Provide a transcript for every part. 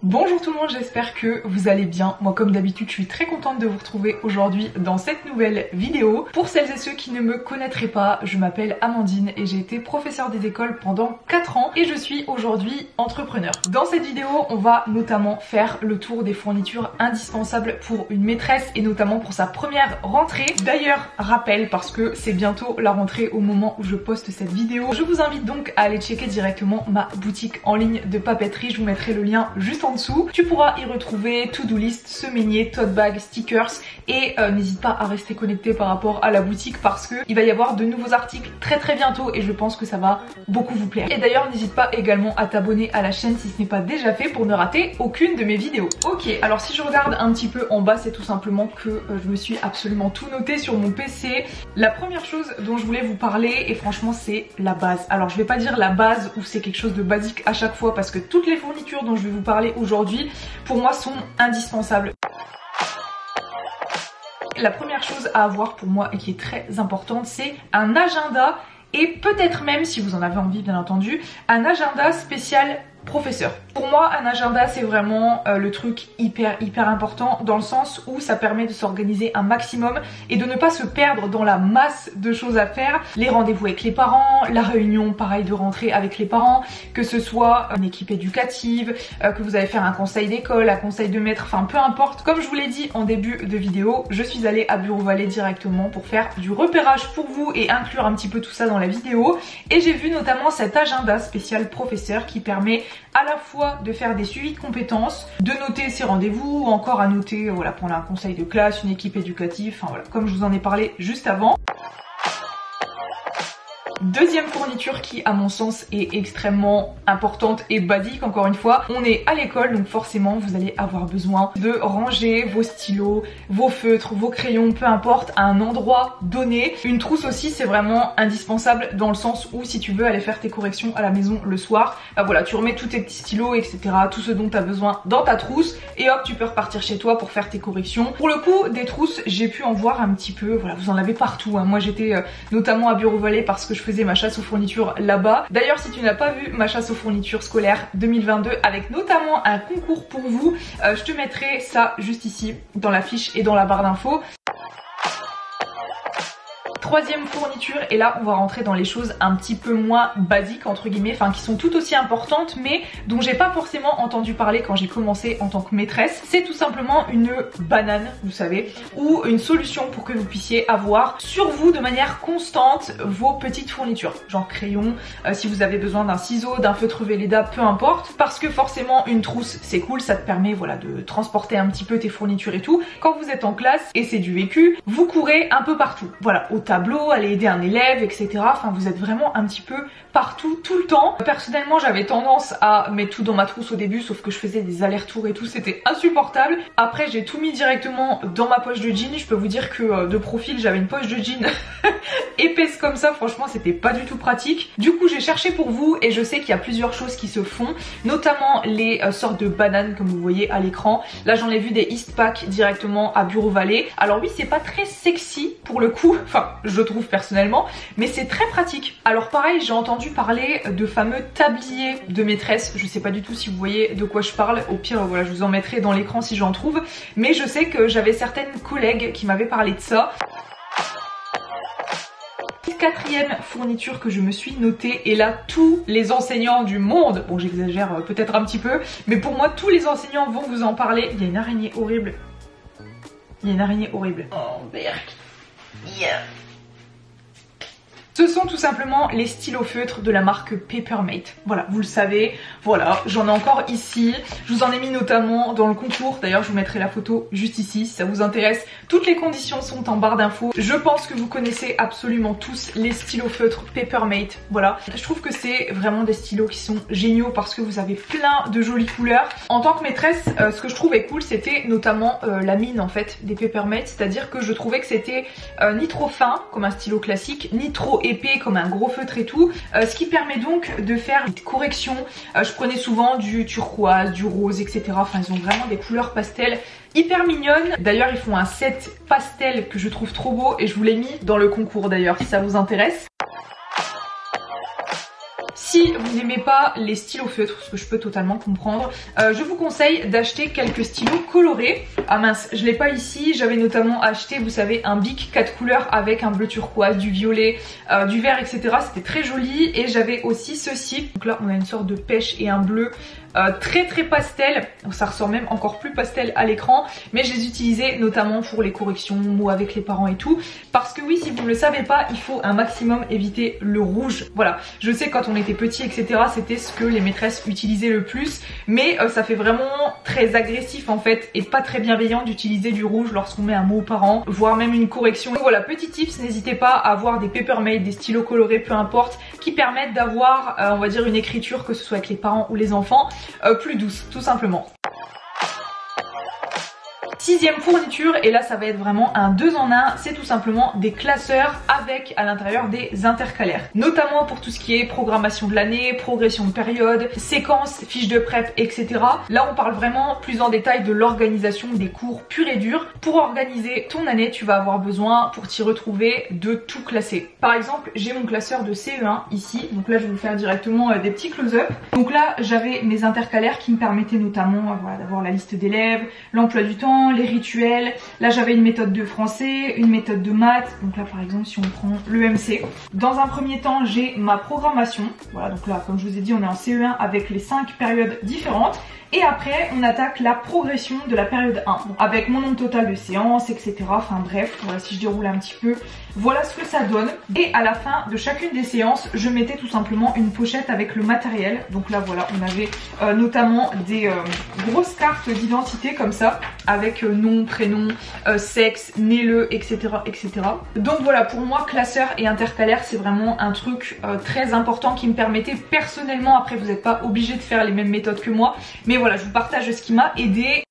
Bonjour tout le monde, j'espère que vous allez bien. Moi comme d'habitude je suis très contente de vous retrouver aujourd'hui dans cette nouvelle vidéo. Pour celles et ceux qui ne me connaîtraient pas, je m'appelle Amandine et j'ai été professeure des écoles pendant 4 ans et je suis aujourd'hui entrepreneur. Dans cette vidéo on va notamment faire le tour des fournitures indispensables pour une maîtresse et notamment pour sa première rentrée. D'ailleurs rappel, parce que c'est bientôt la rentrée au moment où je poste cette vidéo, je vous invite donc à aller checker directement ma boutique en ligne de papeterie. Je vous mettrai le lien juste en dessous. Tu pourras y retrouver to-do list, semainier, tote bag, stickers et n'hésite pas à rester connecté par rapport à la boutique parce que il va y avoir de nouveaux articles très bientôt et je pense que ça va beaucoup vous plaire. Et d'ailleurs n'hésite pas également à t'abonner à la chaîne si ce n'est pas déjà fait pour ne rater aucune de mes vidéos. Ok, alors si je regarde un petit peu en bas, c'est tout simplement que je me suis absolument tout noté sur mon PC. La première chose dont je voulais vous parler, et franchement c'est la base. Alors je vais pas dire la base ou c'est quelque chose de basique à chaque fois parce que toutes les fournitures dont je vais vous parler aujourd'hui pour moi sont indispensables. La première chose à avoir pour moi et qui est très importante, c'est un agenda et peut-être même, si vous en avez envie bien entendu, un agenda spécial professeur. Pour moi un agenda c'est vraiment le truc hyper important dans le sens où ça permet de s'organiser un maximum et de ne pas se perdre dans la masse de choses à faire. Les rendez-vous avec les parents, la réunion pareil de rentrée avec les parents, que ce soit une équipe éducative, que vous allez faire un conseil d'école, un conseil de maître, enfin peu importe. Comme je vous l'ai dit en début de vidéo, je suis allée à Bureau Vallée directement pour faire du repérage pour vous et inclure un petit peu tout ça dans la vidéo et j'ai vu notamment cet agenda spécial professeur qui permet à la fois de faire des suivis de compétences, de noter ses rendez-vous ou encore à noter voilà, pendant un conseil de classe, une équipe éducative, enfin voilà, comme je vous en ai parlé juste avant. Deuxième fourniture qui à mon sens est extrêmement importante et basique, encore une fois, on est à l'école donc forcément vous allez avoir besoin de ranger vos stylos, vos feutres, vos crayons, peu importe, à un endroit donné. Une trousse aussi c'est vraiment indispensable dans le sens où si tu veux aller faire tes corrections à la maison le soir, bah voilà, tu remets tous tes petits stylos etc, tout ce dont tu as besoin dans ta trousse et hop tu peux repartir chez toi pour faire tes corrections. Pour le coup des trousses j'ai pu en voir un petit peu, voilà vous en avez partout hein. Moi j'étais notamment à Bureau Vallée parce que je faisais ma chasse aux fournitures là-bas. D'ailleurs si tu n'as pas vu ma chasse aux fournitures scolaire 2022 avec notamment un concours pour vous, je te mettrai ça juste ici dans la fiche et dans la barre d'infos. Troisième fourniture, et là on va rentrer dans les choses un petit peu moins basiques entre guillemets, enfin qui sont tout aussi importantes mais dont j'ai pas forcément entendu parler quand j'ai commencé en tant que maîtresse. C'est tout simplement une banane, vous savez, ou une solution pour que vous puissiez avoir sur vous de manière constante vos petites fournitures, genre crayon, si vous avez besoin d'un ciseau, d'un feutre Velleda, peu importe, parce que forcément une trousse c'est cool, ça te permet voilà de transporter un petit peu tes fournitures et tout. Quand vous êtes en classe, et c'est du vécu, vous courez un peu partout, voilà, au tableau, aller aider un élève, etc. Enfin, vous êtes vraiment un petit peu partout, tout le temps. Personnellement, j'avais tendance à mettre tout dans ma trousse au début, sauf que je faisais des allers-retours et tout, c'était insupportable. Après, j'ai tout mis directement dans ma poche de jean. Je peux vous dire que de profil, j'avais une poche de jean épaisse comme ça. Franchement, c'était pas du tout pratique. Du coup, j'ai cherché pour vous et je sais qu'il y a plusieurs choses qui se font, notamment les sortes de bananes comme vous voyez à l'écran. Là, j'en ai vu des Eastpak directement à Bureau Vallée. Alors oui, c'est pas très sexy pour le coup. Enfin, je trouve personnellement, mais c'est très pratique. Alors pareil, j'ai entendu parler de fameux tabliers de maîtresse, je sais pas du tout si vous voyez de quoi je parle, au pire voilà je vous en mettrai dans l'écran si j'en trouve, mais je sais que j'avais certaines collègues qui m'avaient parlé de ça. Quatrième fourniture que je me suis notée, et là tous les enseignants du monde, bon j'exagère peut-être un petit peu, mais pour moi tous les enseignants vont vous en parler. Il y a une araignée horrible. Il y a une araignée horrible. Oh Berk. Yeah. Ce sont tout simplement les stylos feutres de la marque Papermate. Voilà, vous le savez, voilà, j'en ai encore ici. Je vous en ai mis notamment dans le concours. D'ailleurs, je vous mettrai la photo juste ici si ça vous intéresse. Toutes les conditions sont en barre d'infos. Je pense que vous connaissez absolument tous les stylos feutres Papermate. Voilà, je trouve que c'est vraiment des stylos qui sont géniaux parce que vous avez plein de jolies couleurs. En tant que maîtresse, ce que je trouvais cool, c'était notamment la mine en fait des Papermate. C'est-à-dire que je trouvais que c'était ni trop fin comme un stylo classique, ni trop épais comme un gros feutre et tout, ce qui permet donc de faire des corrections. Je prenais souvent du turquoise, du rose, etc. Enfin ils ont vraiment des couleurs pastel hyper mignonnes. D'ailleurs ils font un set pastel que je trouve trop beau et je vous l'ai mis dans le concours d'ailleurs si ça vous intéresse. Si vous n'aimez pas les stylos feutres, ce que je peux totalement comprendre, je vous conseille d'acheter quelques stylos colorés. Ah mince, je l'ai pas ici, j'avais notamment acheté, vous savez, un bic 4 couleurs avec un bleu turquoise, du violet, du vert, etc. C'était très joli. Et j'avais aussi ceci. Donc là, on a une sorte de pêche et un bleu très pastel. Donc ça ressort même encore plus pastel à l'écran. Mais je les utilisais notamment pour les corrections ou avec les parents et tout. Parce que oui, si vous ne le savez pas, il faut un maximum éviter le rouge. Voilà, je sais quand on était petit, etc. c'était ce que les maîtresses utilisaient le plus. Mais ça fait vraiment très agressif en fait et pas très bienveillant d'utiliser du rouge lorsqu'on met un mot aux parents, voire même une correction. Donc voilà, petit tips, n'hésitez pas à avoir des papermate, des stylos colorés, peu importe, qui permettent d'avoir, on va dire, une écriture, que ce soit avec les parents ou les enfants, plus douce, tout simplement. Sixième fourniture, et là ça va être vraiment un 2 en 1, c'est tout simplement des classeurs avec à l'intérieur des intercalaires. Notamment pour tout ce qui est programmation de l'année, progression de période, séquences, fiches de prep, etc. Là on parle vraiment plus en détail de l'organisation des cours purs et durs. Pour organiser ton année, tu vas avoir besoin, pour t'y retrouver, de tout classer. Par exemple, j'ai mon classeur de CE1 ici, donc là je vais vous faire directement des petits close-up. Donc là j'avais mes intercalaires qui me permettaient notamment voilà, d'avoir la liste d'élèves, l'emploi du temps, les rituels. Là j'avais une méthode de français, une méthode de maths. Donc là par exemple si on prend l'EMC. Dans un premier temps j'ai ma programmation. Voilà, donc là comme je vous ai dit on est en CE1 avec les 5 périodes différentes. Et après on attaque la progression de la période 1 avec mon nombre total de séances, etc. Enfin bref, voilà, si je déroule un petit peu, voilà ce que ça donne. Et à la fin de chacune des séances je mettais tout simplement une pochette avec le matériel. Donc là voilà, on avait notamment des grosses cartes d'identité comme ça avec nom, prénom, sexe, né-le, etc., etc. Donc voilà, pour moi classeur et intercalaire c'est vraiment un truc très important qui me permettait personnellement, après vous n'êtes pas obligé de faire les mêmes méthodes que moi, mais voilà, je vous partage ce qui m'a aidé.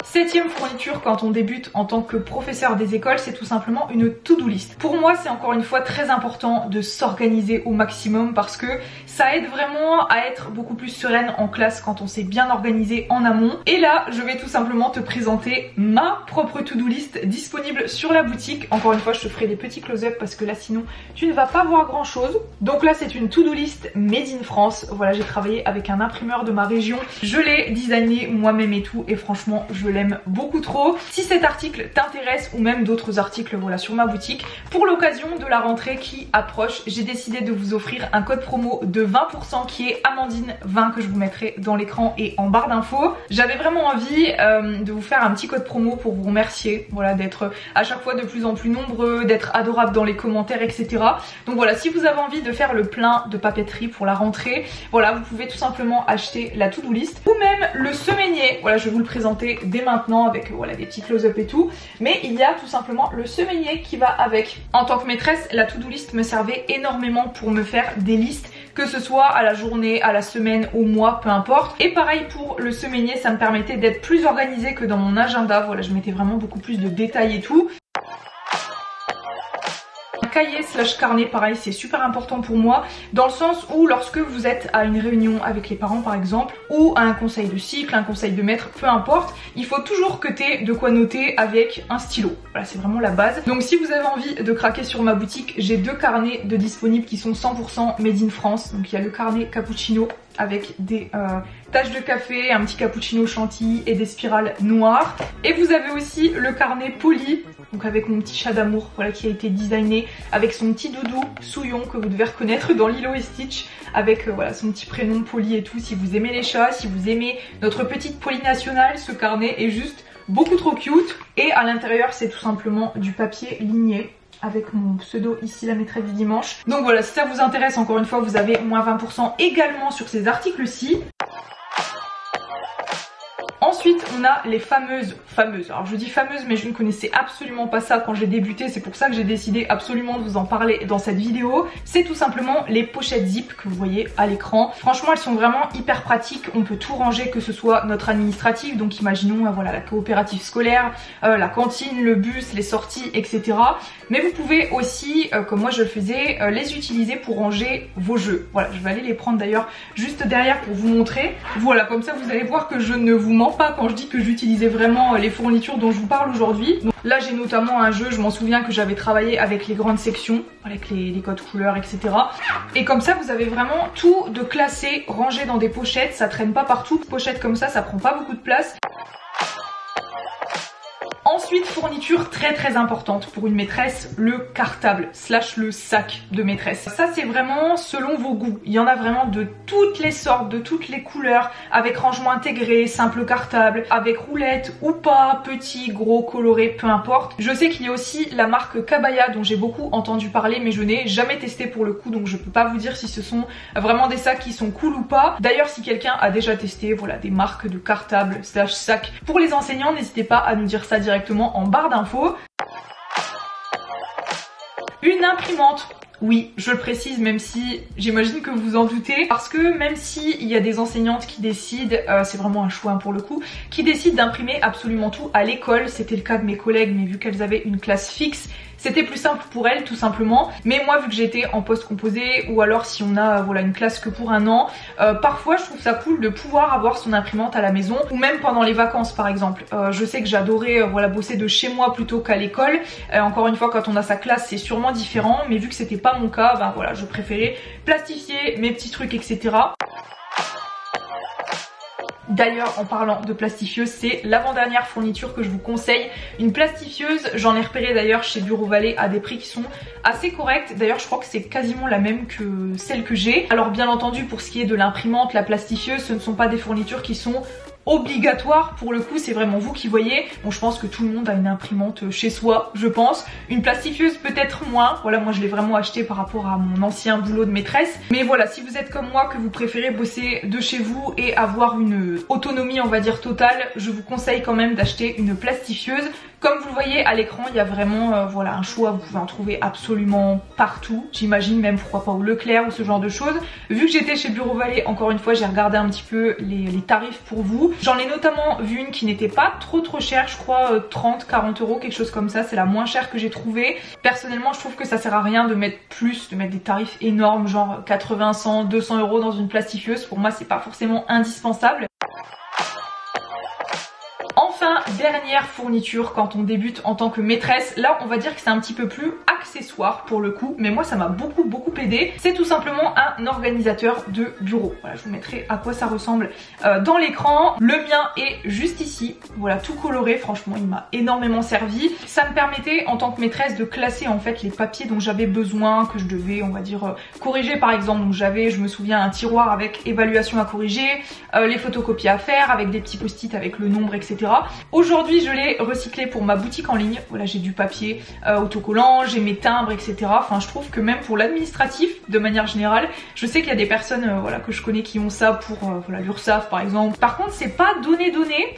Septième fourniture quand on débute en tant que professeur des écoles, c'est tout simplement une to-do list. Pour moi, c'est encore une fois très important de s'organiser au maximum parce que ça aide vraiment à être beaucoup plus sereine en classe quand on s'est bien organisé en amont. Et là, je vais tout simplement te présenter ma propre to-do list disponible sur la boutique. Encore une fois, je te ferai des petits close-up parce que là, sinon, tu ne vas pas voir grand-chose. Donc là, c'est une to-do list made in France. Voilà, j'ai travaillé avec un imprimeur de ma région. Je l'ai designé moi-même et tout et franchement, je l'aime beaucoup trop. Si cet article t'intéresse ou même d'autres articles voilà sur ma boutique, pour l'occasion de la rentrée qui approche, j'ai décidé de vous offrir un code promo de 20% qui est Amandine20 que je vous mettrai dans l'écran et en barre d'infos. J'avais vraiment envie de vous faire un petit code promo pour vous remercier, voilà, d'être à chaque fois de plus en plus nombreux, d'être adorable dans les commentaires, etc. Donc voilà, si vous avez envie de faire le plein de papeterie pour la rentrée, voilà, vous pouvez tout simplement acheter la to-do list ou même le semainier. Voilà, je vais vous le présenter dès maintenant avec voilà des petits close-up et tout, mais il y a tout simplement le semainier qui va avec. En tant que maîtresse, la to-do list me servait énormément pour me faire des listes, que ce soit à la journée, à la semaine, au mois, peu importe. Et pareil pour le semainier, ça me permettait d'être plus organisée que dans mon agenda. Voilà, je mettais vraiment beaucoup plus de détails et tout. Cahier slash carnet, pareil, c'est super important pour moi dans le sens où lorsque vous êtes à une réunion avec les parents par exemple, ou à un conseil de cycle, un conseil de maître, peu importe, il faut toujours que tu aies de quoi noter avec un stylo. Voilà, c'est vraiment la base. Donc si vous avez envie de craquer sur ma boutique, j'ai 2 carnets de disponibles qui sont 100% made in France. Donc il y a le carnet cappuccino avec des taches de café, un petit cappuccino chantilly et des spirales noires. Et vous avez aussi le carnet poli, donc avec mon petit chat d'amour, voilà, qui a été designé avec son petit doudou Souillon que vous devez reconnaître dans Lilo et Stitch, avec voilà son petit prénom Poli et tout. Si vous aimez les chats, si vous aimez notre petite Poli nationale, ce carnet est juste beaucoup trop cute. Et à l'intérieur c'est tout simplement du papier ligné avec mon pseudo ici, la maîtresse du dimanche. Donc voilà, si ça vous intéresse, encore une fois, vous avez moins 20% également sur ces articles-ci. Ensuite on a les fameuses, alors je dis fameuses mais je ne connaissais absolument pas ça quand j'ai débuté, c'est pour ça que j'ai décidé absolument de vous en parler dans cette vidéo. C'est tout simplement les pochettes zip que vous voyez à l'écran. Franchement elles sont vraiment hyper pratiques, on peut tout ranger, que ce soit notre administratif, donc imaginons voilà la coopérative scolaire, la cantine, le bus, les sorties, etc. Mais vous pouvez aussi, comme moi je le faisais, les utiliser pour ranger vos jeux. Voilà, je vais aller les prendre d'ailleurs juste derrière pour vous montrer. Voilà, comme ça vous allez voir que je ne vous mens pas quand je dis que j'utilisais vraiment les fournitures dont je vous parle aujourd'hui. Là j'ai notamment un jeu, je m'en souviens que j'avais travaillé avec les grandes sections, avec les codes couleurs, etc. Et comme ça vous avez vraiment tout de classé, rangé dans des pochettes, ça traîne pas partout. Pochette comme ça prend pas beaucoup de place. Ensuite, fourniture très importante pour une maîtresse, le cartable / le sac de maîtresse. Ça c'est vraiment selon vos goûts. Il y en a vraiment de toutes les sortes, de toutes les couleurs, avec rangement intégré, simple cartable, avec roulette ou pas, petit, gros, coloré, peu importe. Je sais qu'il y a aussi la marque Kabaya dont j'ai beaucoup entendu parler mais je n'ai jamais testé pour le coup, donc je peux pas vous dire si ce sont vraiment des sacs qui sont cool ou pas. D'ailleurs si quelqu'un a déjà testé voilà des marques de cartable / sac pour les enseignants, n'hésitez pas à nous dire ça directement en barre d'infos. Une imprimante. Oui, je le précise même si j'imagine que vous vous en doutez, parce que même si il y a des enseignantes qui décident, c'est vraiment un choix pour le coup, qui décident d'imprimer absolument tout à l'école, c'était le cas de mes collègues mais vu qu'elles avaient une classe fixe, c'était plus simple pour elles tout simplement. Mais moi vu que j'étais en poste composé ou alors si on a voilà une classe que pour un an, parfois je trouve ça cool de pouvoir avoir son imprimante à la maison ou même pendant les vacances par exemple. Je sais que j'adorais voilà bosser de chez moi plutôt qu'à l'école. Encore une fois quand on a sa classe c'est sûrement différent mais vu que c'était pas mon cas, ben voilà je préférais plastifier mes petits trucs etc. D'ailleurs en parlant de plastifieuse, c'est l'avant-dernière fourniture que je vous conseille. Une plastifieuse, j'en ai repéré d'ailleurs chez Bureau Vallée à des prix qui sont assez corrects. D'ailleurs je crois que c'est quasiment la même que celle que j'ai. Alors bien entendu pour ce qui est de l'imprimante, la plastifieuse, ce ne sont pas des fournitures qui sont obligatoire pour le coup, c'est vraiment vous qui voyez. Bon je pense que tout le monde a une imprimante chez soi je pense, une plastifieuse peut-être moins, voilà moi je l'ai vraiment acheté par rapport à mon ancien boulot de maîtresse, mais voilà si vous êtes comme moi que vous préférez bosser de chez vous et avoir une autonomie on va dire totale, je vous conseille quand même d'acheter une plastifieuse. Comme vous le voyez à l'écran, il y a vraiment voilà un choix, vous pouvez en trouver absolument partout. J'imagine même pourquoi pas au Leclerc ou ce genre de choses. Vu que j'étais chez Bureau Vallée, encore une fois j'ai regardé un petit peu les tarifs pour vous. J'en ai notamment vu une qui n'était pas trop chère, je crois 30-40 euros, quelque chose comme ça, c'est la moins chère que j'ai trouvée. Personnellement je trouve que ça sert à rien de mettre des tarifs énormes genre 80, 100, 200 euros dans une plastifieuse. Pour moi c'est pas forcément indispensable. Enfin, dernière fourniture quand on débute en tant que maîtresse, là on va dire que c'est un petit peu plus accessoire pour le coup, mais moi ça m'a beaucoup aidé. C'est tout simplement un organisateur de bureau. Voilà, je vous mettrai à quoi ça ressemble dans l'écran. Le mien est juste ici, voilà tout coloré, franchement il m'a énormément servi. Ça me permettait en tant que maîtresse de classer en fait les papiers dont j'avais besoin, que je devais on va dire corriger par exemple. Donc j'avais, je me souviens, un tiroir avec évaluation à corriger, les photocopies à faire avec des petits post-it avec le nombre etc. Aujourd'hui je l'ai recyclé pour ma boutique en ligne. Voilà, j'ai du papier autocollant, j'ai mes timbres etc. Enfin je trouve que même pour l'administratif de manière générale, je sais qu'il y a des personnes voilà, que je connais qui ont ça pour voilà, l'URSSAF par exemple. Par contre c'est pas donné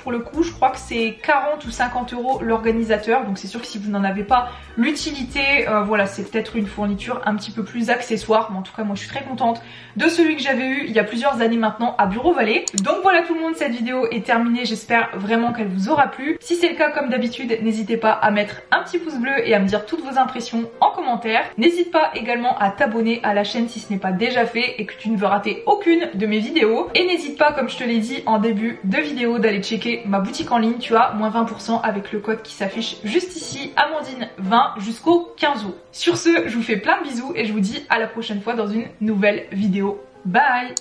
pour le coup, je crois que c'est 40 ou 50 euros l'organisateur. Donc c'est sûr que si vous n'en avez pas l'utilité, voilà c'est peut-être une fourniture un petit peu plus accessoire. Mais en tout cas moi je suis très contente de celui que j'avais eu il y a plusieurs années maintenant à Bureau Vallée. Donc voilà tout le monde, cette vidéo est terminée, j'espère vraiment qu'elle vous aura plu. Si c'est le cas comme d'habitude, n'hésitez pas à mettre un petit pouce bleu et à me dire toutes vos impressions en commentaire. N'hésite pas également à t'abonner à la chaîne si ce n'est pas déjà fait et que tu ne veux rater aucune de mes vidéos. Et n'hésite pas, comme je te l'ai dit en début de vidéo, d'aller checker ma boutique en ligne. Tu as moins 20% avec le code qui s'affiche juste ici, Amandine20 jusqu'au 15 août. Sur ce, je vous fais plein de bisous et je vous dis à la prochaine fois dans une nouvelle vidéo. Bye!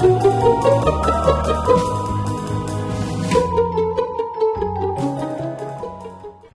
Thank you.